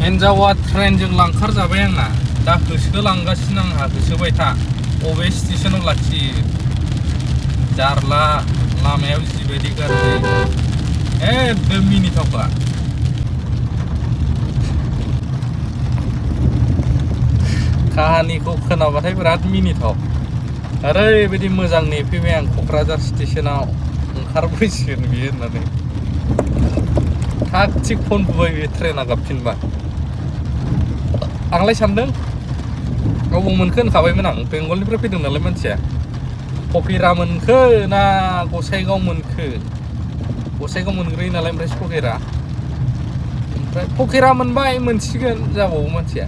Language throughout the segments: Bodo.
हिनजावा ट्रेनजों लांखारजाबाय आंना दा होसोलांगासिनो आंहा होसोबाय था अबे स्टेशनाव लाखियो जारला लामायाव जिबायदि गाज्रि एकदम मिनिथावखा काहानिखौ खोनाबाथाय बिराद मिनिथाव ओरैबायदि मोजां नेफैबाय आं क'क्राझार स्टेशनाव ओंखारबोसिगोन बियो होननानै थाग थिग फन बुबाय बे ट्रेना गाबफिनबा आंलाय सानदों अबाव मोनखो होनखाबायमोन आं बेंगलनिफ्राय फैदों नालाय मानसिया फकिरा मोनखो ना गसाइगाव मोनखो गसाइगाव मोनग्रोयो नालाय ओमफ्राय फकिरा मोनबाय मोनसिगोन जाबावो मानसिया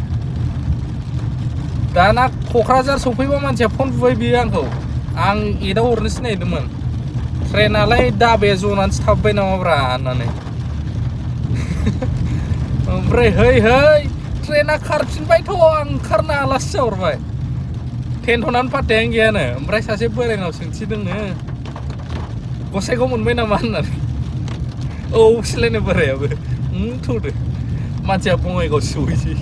दाना क'क्राझार सफैबा मानसिया फन बुबाय बियो आंखौ आं एदाव हरनोसो नागिरदोंमोन ट्रेनालाय दाबाया जनानैसो थाबबाय नामाब्रा होननानै ओमफ्राय है ट्रेना खारफिनबायथ' आं ओंखारनो हालासो जाहरबाय टेनथ'नानै पात्तायानो गैयानो ओमफ्राय सासे बोरायनाव सोंथिदोंनो गसाइगाव मोनबाय नामा होननानै औ सिलायनाय बोरायाबो थौदो मानसिया बङाइगाव सहैसै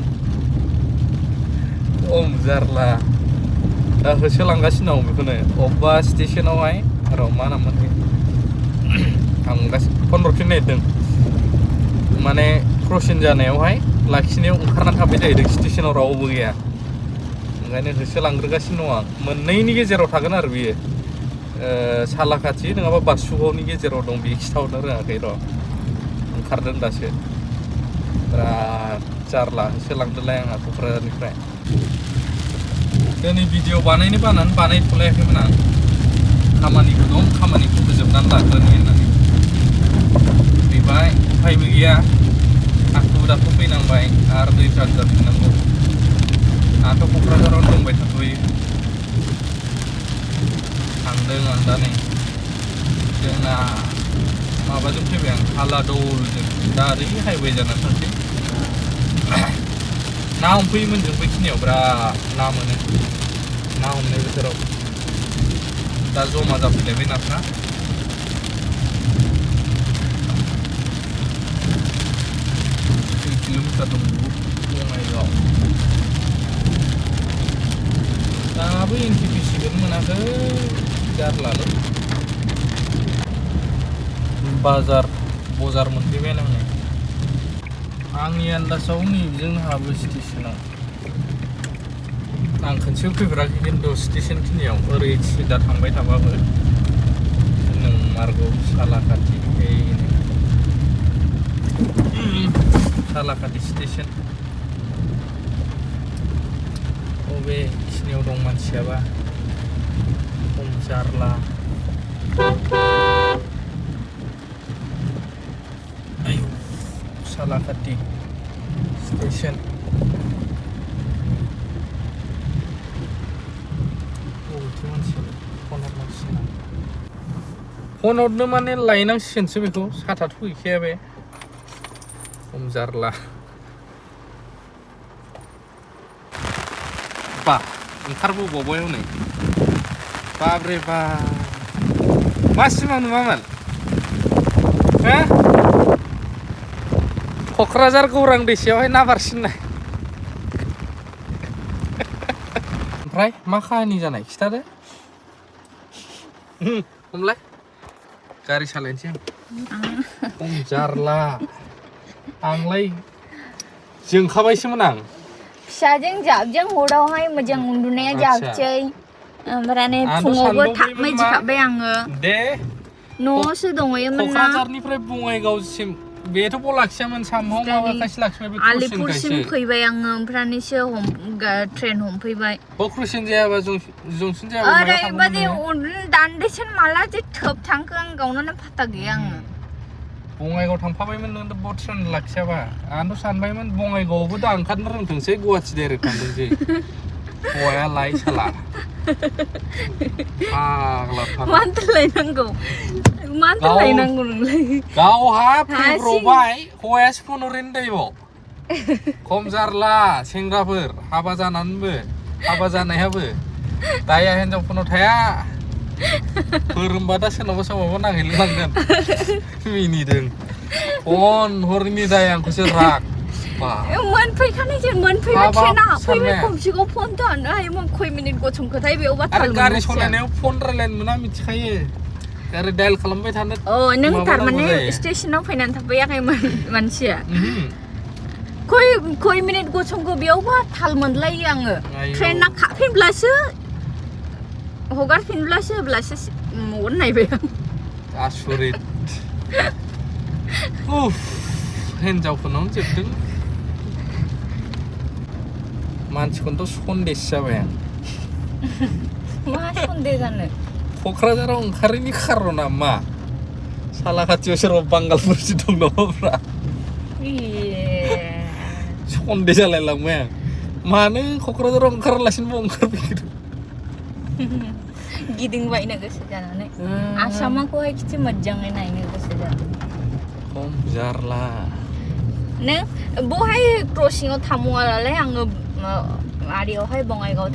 खम जारला दा होसोलांगासिनो दं बेखौनो अबेबा स्टेशनावहाय र' मा नाममोन आं गासिबो फन हरफिननो नागिरदों माने क्रसिं जानायावहाय लाखिनायाव ओंखारनानै थाबाय जाहैदों स्टेशनाव रावबो गैया ओंखायनो होसोलांग्रोगासिनो दं आं मोननैनि गेजेराव थागोन आरो बियो सालाकाथि नङाबा बासुगावनि गेजेराव दं बियो खिथाहरनो रोङाखै र' ओंखारदों दासो बिराद जारला होसोलांदोलाय आंहा क'क्राझारनिफ्राय दिनै भिडिअ बानायनो बानानै बानायथ'लायाखैमोन आं खामानिबो दं खामानिखौ फोजोबनानै लाग्रोनो होननानै फैबाय उफायबो गैया हाखु दाखु फैनांबाय आरो दै चार्जार थांनांगौ आंथ' क'क्राझारावनो दंबाय थाथ'यो थांदों आं दा नै जोंना माबाजों फैबाय आं हालादलजों दा ओरै हाइवे जानानै थांसै ना हमफैयोमोन जों बैखिनियाव बिराद ना मोनो ना हमनाय बोथोराव दा जमा जाफैलायबाय नाफ्रा 2 किल'मिटार दंबावो बङाइगाव दाबो एनटिपिसिखौनो मोनाखै जारलालै बजार मोनफैबाय आङो आंनि आन्दाजाव नैबेजोंनो हाबो स्टेशनाव आं खनसेबो फैफेराखै खिन्थु स्टेशन खिनियाव ओरै सिदा थांबाय थाबाबो नंमारगौ सालाकाथि सालाकाथि स्टेशन अबे खिनियाव दं मानसियाबा खम जारला आयौ सालाकाथि स्टेशन फन हरनो माने लायनांसिगोनसो बेखौ साथाथ' गैखाया बे खम जारला बा ओंखारबोबावबाय हनै बाब्रे बा मा सिमां नुवामोन हो क'क्राझार गौरां दैसायावहाय ना बारसिननाय ओमफ्राय मा खाहानि जानाय खिथादो हमलाय गारि सालायनोसै आं खम जारला आंलाय जोंखाबायसोमोन आं फिसाजों जाबजों हरावहाय मोजां उन्दुनाया जाबसै ओमफ्राय फुङावबो थाब मिथिखाबाय आङो दे न'आवसो दंहैयोमोन ना क'क्राझारनिफ्राय बङाइगावसिम बेथ' लाखियामोन सामहाव माबाखायसो लाखिबाय बे आलिपुरसिम फैबाय आङो ओमफ्रायसो ट्रेन हमफैबाय क्रसिं जायाबा जंसन जायाबा ओरैबायदि दान्दिसेन माला जे थोब थांखो आं गावनानै फात्ता गैया आङो बङाइगाव थांफाबायमोन नों ब ट्रेन लाखियाबा आंथ' सानबायमोन बङाइगावआवबो दा ओंखारनो रोंथोंसै गुवाहाटि डाइरेक्ट थांथोंसै हौवाया लाय साला फाग्ला मानथो लायनांगौ नोंलाय गावहा फैब्रबाय हौवायासो फन हरैनो दैबाव खम जारला सेंग्राफोर हाबा जानानैबो हाबा जानायाबो दाया हिनजावफोरनाव थाया फोरोंबा दा सोरनावबा नागिरलांगोन मिनिदों फन हरैनि दाया आंखौसो राग मोनफैखानायजों मोनफैबाय ट्रेना फैबाय खमसेखम फन दानो हायोमोन खय मिनिट गसंखोथाय बेयावबा थाल मोनसिया गारि सालायनायाव फन रायलायनो मोना मिथिखायो गारि डायल खालामबाय थानो नों थारमाने स्टेशनाव फैनानै थाफैयाखैमोन मानसिया खय मिनिट गसंखो बेयावबा थाल मोनलायो आङो ट्रेना खाफिनब्लासो हगारफिनब्लासो अब्लासो मगन नायबाय आं आसुरित हिनजावफोरनावनो जोबदों मानसिखौनोथ' सन्देस जाबाय आं मा सन्देह जानो क'क्राझाराव ओंखारैनि खारना मा सालाखाथियाव सोरबा बांगालफोरसो दं नामाब्रा सन्देह जालायलांबाय आं मानो क'क्राझाराव ओंखारालासिनो ओंखारफैदों गिदिंबायनो गोसो जानानै आसामखौहाय खिथि मोजाङै नायनो गोसो जादों खम जारला नों बहाय क्रसिंआव थामुआलाय आङो आरियावहाय बङाइगाव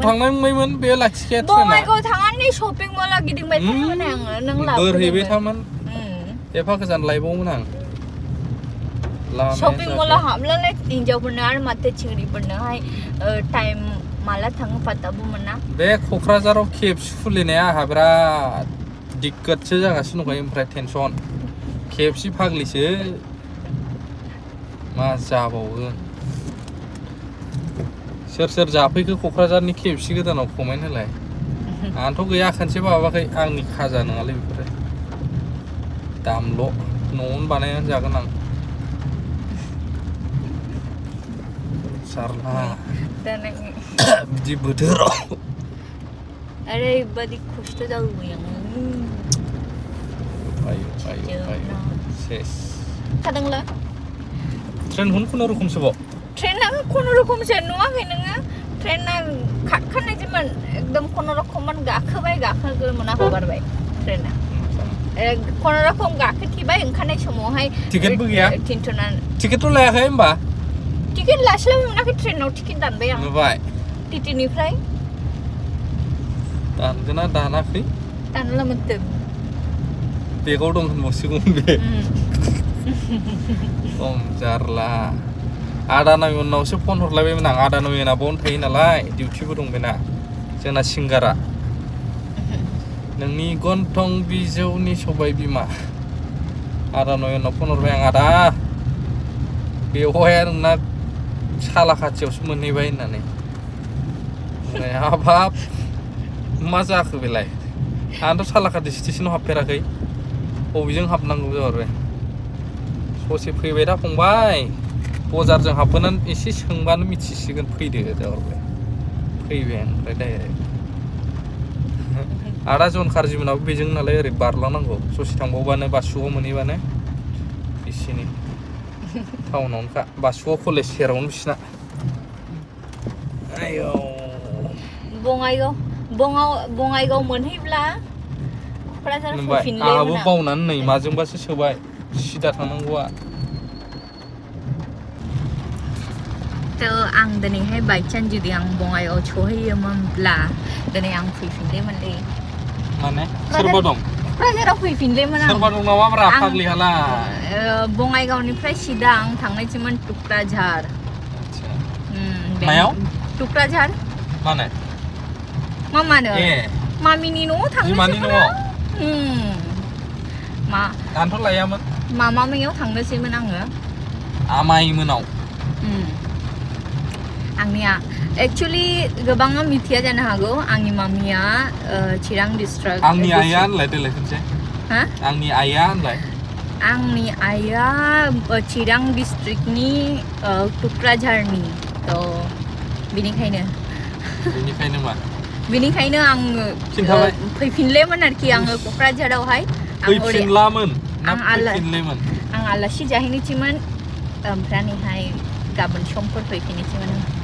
थांनाय मोनबायमोन बे लाखिखाया बङाइगाव थांनानै शपिं मलाव गिदिंबाय थायोमोन आङो नों बोरहैबाय थामोन एफा गोजान लायबावोमोन आं शपिं मलाव हाबलाय हिनजावफोरनो आरो माथो चिंग्रिफोरनोहाय टाइम माला थाङो पात्ताबो मोना बे क'क्राझाराव केएफसि खुलिनाया आंहा बिराद दिक्कतसो जागासिनो दंखायो ओमफ्राय टेनसन केएफसि फाग्लिसो मा जाबावगोन सोर जाफैखो क'क्राझारनि केएफसि गोदानाव कमेन्ट होलाय आंथ' गैया खनसेबो माबाखै आंनि खाजा नङालै बेफोरो दामल' न'आवनो बानायनानै जागोन आं जारला बिदि बोथोराव ओरैबादि खस्थ' जाबोबाय आङो सेस थादोंला ट्रेनखौनो खुनुरुखुमसोबाव ट्रेना खुनुरुखुमसो नुवाखै नोङो ट्रेना खारखानायसोमोन एकदम खुनुरुखुममोन गाखोगो मोना हगारबाय ट्रेना खुनुरुखुम गाखोथिबाय ओंखारनाय समावहाय टिकेटबो गैया थिनथ'नानै टिकेटथ' लायाखै होमबा टिकेट लास्लाबनो मोनाखै ट्रेनाव टिकेट दानबाय आं नुबाय टिटिनिफ्राय दानगोना दानाखै दानला मोनदों बेगाव दं होनबावसिगौमोन बे खम जारला आदा नयनावसो फन हरलायबायमोन आं आदा नयना बावनो थायो नालाय डिउटिबो दं बेना जोंना सिंगारा नोंनि गन्थं बिजौनि सबाय बिमा आदा नयनाव फन हरबाय आं आदा बेवहाय नोंना सालाखाथियावसो मोनहैबाय होननानै हाबाब मा जाखो बेलाय आंथ' सालाखाथि स्टेसनाव हाबफेराखै बबेजों हाबनांगौ जाहरबाय ससे फैबाय दा फंबाय बजारजों हाबबोनानै एसे सोंबानो मिथिसिगोन फैदो जाहरबाय फैबाय आं ओमफ्राय डाइरेक्ट आदा जन खारजिमोनाबो बेजों नालाय ओरै बारलांनांगौ ससे थांबावबानो बासुगाव मोनहैबानो बिसिनि टाउनावनोखा बासुगाव कलेज सेरावनो बिसिना आयौ बङाइगाव मोनहैब्ला क'क्राझार फैफिनलाय आंहाबो बावनानै नै माजोंबासो सोबाय सिदा थांनांगौआ आं दिनैहाय बाइचान्स जुदि आं बङाइगाव सहैयोमोनब्ला दिनै आं फैफिनलायमोनलै माने सोरबा दं क'क्राझाराव फैफिनलायमोन आं सोरबा दं नामा फाग्लि हाला बङाइगावनिफ्राय सिदा आं थांनायसोमोन टुक्राझार मायाव टुक्राझार माने मामानो मामिनि न'आव थांनोसैमोन आंथ' लायामोन मामामैयाव थांनोसैमोन आङो आमाइमोनाव आंनिया एक्चुअली गोबाङा मिथिया जानो हागौ आंनि मामिया चिरां डिस्ट्रिक्ट आंनि आइया होनलाय देलाय खनसे आंनि आइया होनलाय आंनि आइया चिरां डिस्ट्रिक्टनि टुक्राझारनि बेनिखायनो आङो फैफिनलेमोन आरोखि आङो क'क्राझारावहाय आं आलासि जाहैनोसैमोन ओमफ्रायहाय गाबोन समफोर फैफिननोसैमोन